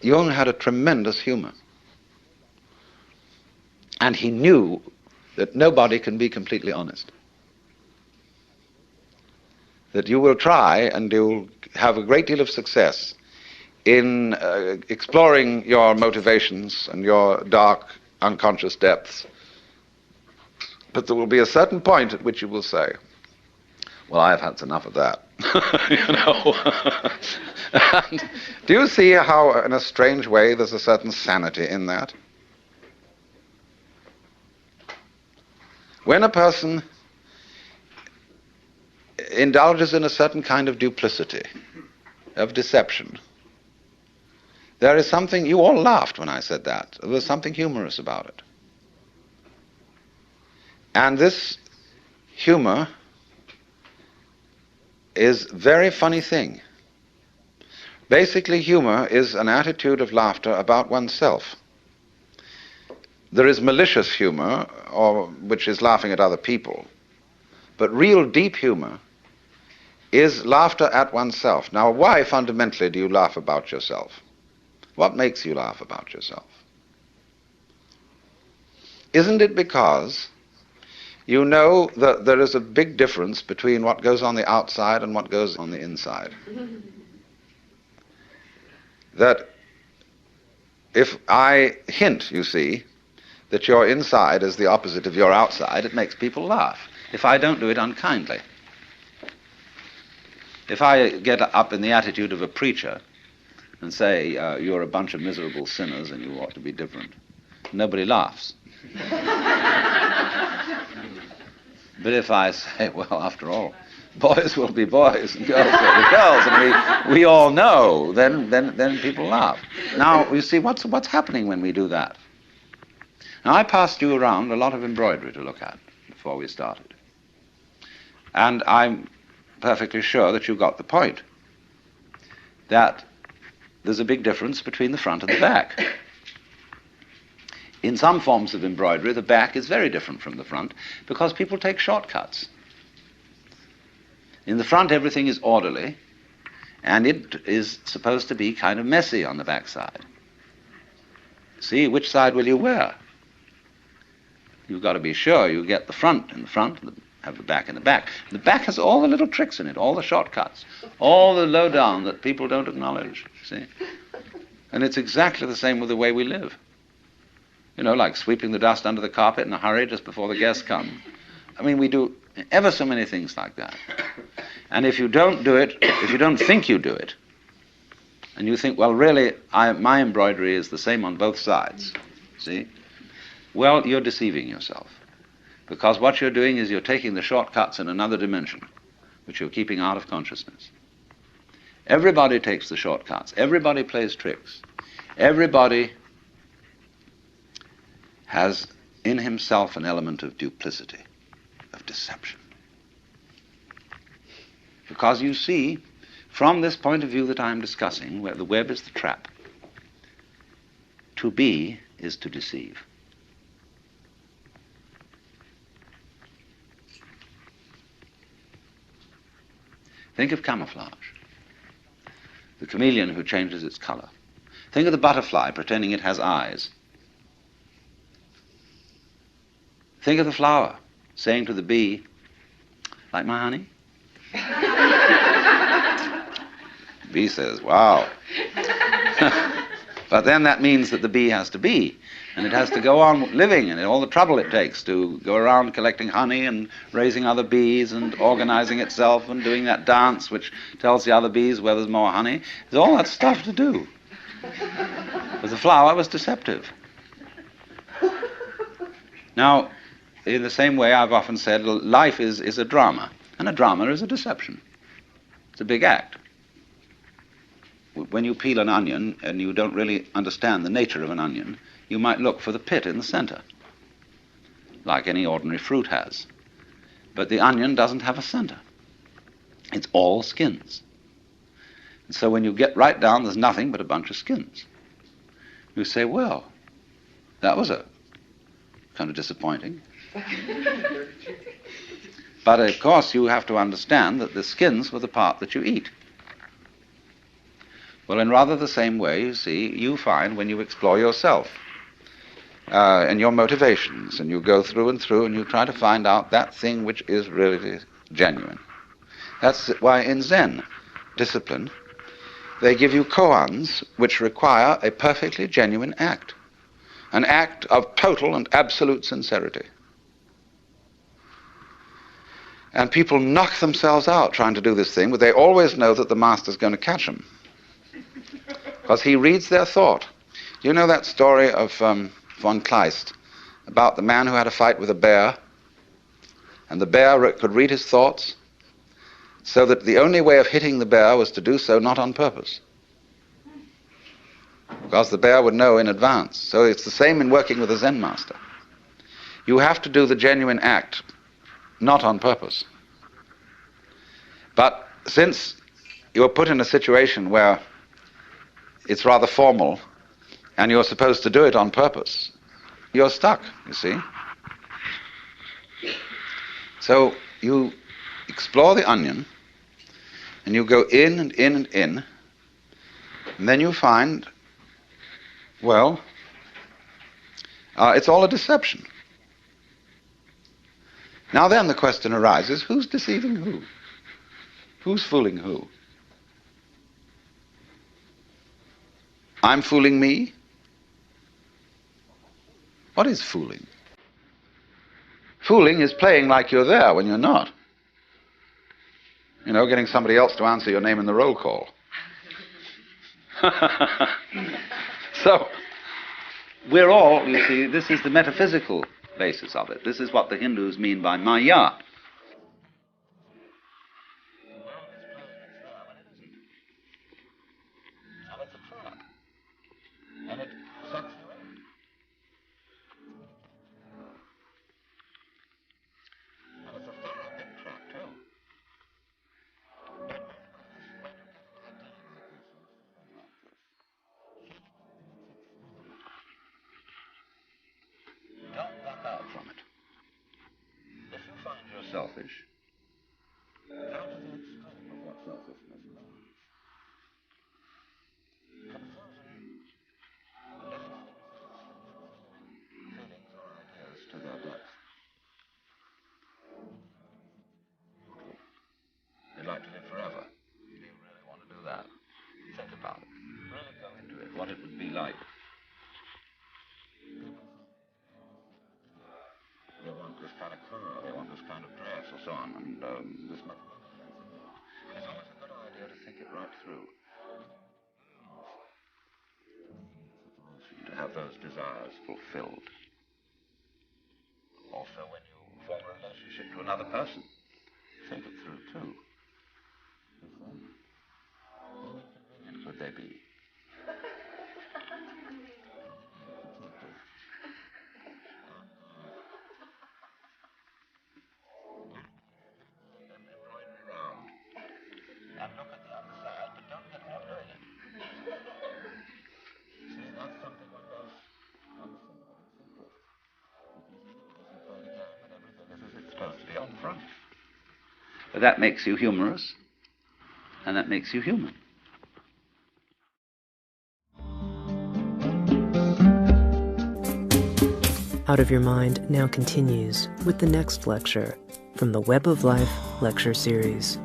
Jung had a tremendous humor. And he knew that nobody can be completely honest. That you will try and you'll have a great deal of success in exploring your motivations and your dark, unconscious depths. But there will be a certain point at which you will say, well, I've had enough of that. You know. And do you see how, in a strange way, there's a certain sanity in that? When a person indulges in a certain kind of duplicity, of deception, there is something, you all laughed when I said that, there was something humorous about it. And this humor is a very funny thing. Basically, humor is an attitude of laughter about oneself. There is malicious humor, which is laughing at other people. But real deep humor is laughter at oneself. Now, why fundamentally do you laugh about yourself? What makes you laugh about yourself? Isn't it because you know that there is a big difference between what goes on the outside and what goes on the inside? That if I hint, you see, that your inside is the opposite of your outside, it makes people laugh. If I don't do it unkindly. If I get up in the attitude of a preacher and say, you're a bunch of miserable sinners and you ought to be different, nobody laughs. But if I say, well, after all, boys will be boys and girls will be girls, and we all know, then people laugh. Now, you see, what's happening when we do that? Now, I passed you around a lot of embroidery to look at before we started. And I'm perfectly sure that you got the point, that there's a big difference between the front and the back. In some forms of embroidery, the back is very different from the front because people take shortcuts. In the front, everything is orderly, and it is supposed to be kind of messy on the back side. See, which side will you wear? You've got to be sure you get the front in the front, and have the back in the back. The back has all the little tricks in it, all the shortcuts, all the lowdown that people don't acknowledge, see? And it's exactly the same with the way we live. You know, like sweeping the dust under the carpet in a hurry just before the guests come. I mean, we do ever so many things like that. And if you don't do it, if you don't think you do it, and you think, well, really, my embroidery is the same on both sides, see? Well, you're deceiving yourself. Because what you're doing is you're taking the shortcuts in another dimension, which you're keeping out of consciousness. Everybody takes the shortcuts. Everybody plays tricks. Everybody has in himself an element of duplicity, of deception. Because you see, from this point of view that I'm discussing, where the web is the trap, to be is to deceive. Think of camouflage, the chameleon who changes its color. Think of the butterfly pretending it has eyes. Think of the flower saying to the bee, like my honey? The bee says, wow. But then that means that the bee has to be, and it has to go on living, and all the trouble it takes to go around collecting honey and raising other bees and organizing itself and doing that dance which tells the other bees where there's more honey. There's all that stuff to do. But the flower was deceptive. Now, in the same way, I've often said, life is a drama, and a drama is a deception. It's a big act. When you peel an onion and you don't really understand the nature of an onion, you might look for the pit in the center, like any ordinary fruit has. But the onion doesn't have a center. It's all skins. And so when you get right down, there's nothing but a bunch of skins. You say, well, that was a kind of disappointing. But of course you have to understand that the skins were the part that you eat. Well, in rather the same way, you see, you find when you explore yourself and your motivations, and you go through and through, and you try to find out that thing which is really genuine. That's why in Zen discipline, they give you koans which require a perfectly genuine act, an act of total and absolute sincerity. And people knock themselves out trying to do this thing, but they always know that the master's going to catch them, because he reads their thought. You know that story of von Kleist about the man who had a fight with a bear, and the bear could read his thoughts, so that the only way of hitting the bear was to do so not on purpose, because the bear would know in advance. So it's the same in working with a Zen master. You have to do the genuine act, not on purpose. But since you're put in a situation where it's rather formal, and you're supposed to do it on purpose, you're stuck, you see. So you explore the onion, and you go in and in and in, and then you find, well, it's all a deception. Now then the question arises, who's deceiving who? Who's fooling who? I'm fooling me? What is fooling? Fooling is playing like you're there when you're not. You know, getting somebody else to answer your name in the roll call. So, we're all, you see, this is the metaphysical basis of it. This is what the Hindus mean by Maya. Selfish. How does it explain what selfishness means? Feelings or ideas to their depth. They'd like to live forever. Do you really want to do that? Think about it. Really go into it, what it would be like. They want this kind of car, they want this kind of dress, or so on, and this much. It's always a good idea to think it right through. To have those desires fulfilled. Also, when you form a relationship to another person, think it through too. And could they be? And look at the other side, but don't get caught doing it. See, that's something one does on the simple. And everything is as it's supposed to be on front. But that makes you humorous, and that makes you human. Out of Your Mind now continues with the next lecture from the Web of Life lecture series.